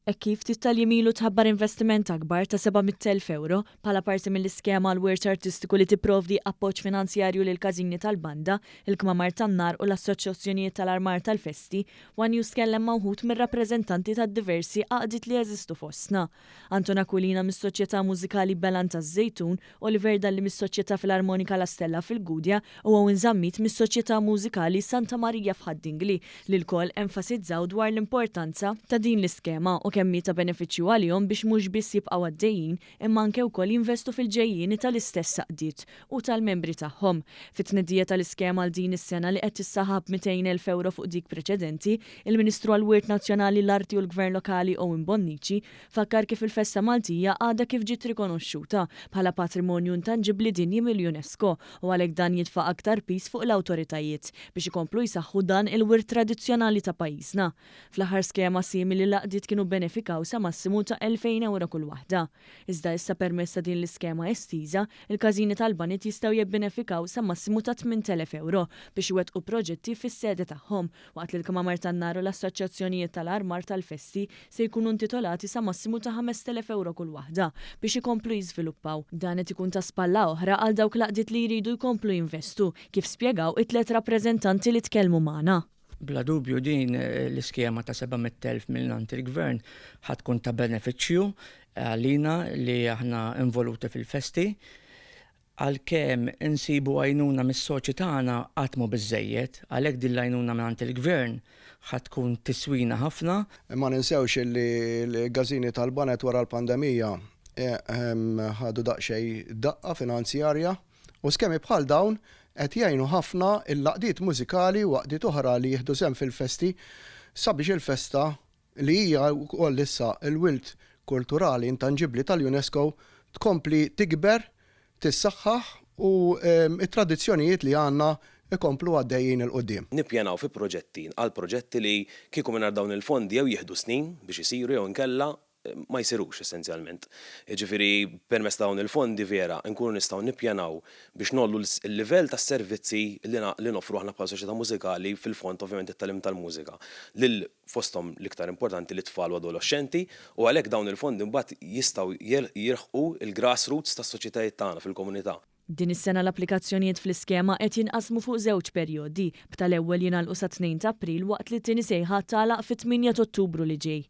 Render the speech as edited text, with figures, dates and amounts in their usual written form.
Kif tista' tħabbar investiment akbar ta' 700,000 euro bħala parti mill-iskema l-wirt artistiku li tipprovdi appoġġ finanzjarju lil każini tal-banda, il-Kmamar tan-Nar u l-Assoċjazzjonijiet tal-Armar tal-Festi, One News kellem mawħud mir-rappreżentanti tad-diversi għaqdiet li jeżistu fostna. Anton Aquilina mis-Soċjetà Mużikali Belan taż-Żejtun, Oliver Dalli mis-Soċjetà Filarmonika La Stella fil-Gudja u Owen Zammit mis-Soċjetà Mużikali Santa Marija f'Ħaddingli li l-koll enfasizzaw dwar l-importanza ta' din l-iskema u kemmi ta' benefiċċju għalihom biex mhux biss jibqgħu għaddejjin imma anke wkoll jinvestu fil-ġejjieni tal-istess saqdiet u tal-membri tagħhom. Fit-tnedija tal-iskema għal din is-sena li qed tissaħab 200,000 euro fuq dik preċedenti, il-Ministru għall-Wirt Nazzjonali l-Arti u l-Gvern Lokali Owen Bonnici fakkar kif il-Festa Maltija għadha kif ġiet rikonoxxuta bħala patrimonju intangibbli dinji mill-UNESCO u għalhekk dan jitfa' aktar pis fuq l-awtoritajiet biex ikomplu jsaħħu dan il-wirt tradizzjonali ta' pajjiżna. Fl-aħħar skema simili l-għaqdiet kienu benefikaw sa massimu ta' 2,000 euro kull waħda. Iżda issa permezz ta' din l-iskema estiża, il-każini tal-banet jistgħu jibbenefikaw sa massimu ta' 8,000 euro biex iwettqu proġetti fis-sede tagħhom waqt li l-Kmamar tan-Nar u l-Assoċjazzjonijiet tal-Armar tal-Festi se jkunu intitolati sa massimu ta' 5,000 euro kull waħda biex ikomplu jiżviluppaw. Dan qed ikun ta' spalla oħra għal dawk l-għaqdiet li jridu jkomplu jinvestu, kif spjegaw it-tliet rappreżentanti li tkellmu magħna. Bla dubju din l-iskema ta' 700,000 mill-nant il-gvern ħatkun ta' benefiċċju għalina li aħna involuti fil-festi għalkemm insibu għajnuna mis-soċi tagħna qatt mhu biżżejjed, għalhekk din l-għajnuna mingħand il-gvern ħatkun tiswina ħafna. Ma ninsewx li l-każini tal-banet wara l-pandemija ħadu daqsxejn daqqa finanzjarja u skemi bħal dawn qed jgħinu ħafna il-laqdiet mużikali u laqdiet oħra li jieħdu sehem fil-festi sabiex il-festa li hija wkoll issa l-wilt kulturali intangibbli tal-UNESCO tkompli tikber, tissaħħaħ u t-tradizzjonijiet li għandna ikomplu għaddejjin il-qudiem. Nippjanaw fi proġetti għal proġetti li kieku mingħajr dawn il-fondi jew jieħdu snin biex isiru jew inkella ma jsirux essenzjalment. Ġifieri permezz dawn il-fondi vera nkunu nistgħu nippjanaw biex nollu l-livell tas-servizzi li nofru aħna bħala soċjetà mużikali fil-fond ovvjament it-tagħlim tal-mużika lil fosthom l-iktar importanti li tfal u adolescenti u għalhekk dawn il-fondi mbagħad jistgħu jilħqu il-grassroots tas-soċjetajiet tagħna fil-komunità. Din is-sena l-applikazzjonijiet fl-iskema qed jinqasmu fuq żewġ perjodi, b'tal-ewwel jingħalqu sa 2 ta' April waqt li t-tieni sejħa tagħlaq fit-8 ta' Ottubru li ġej.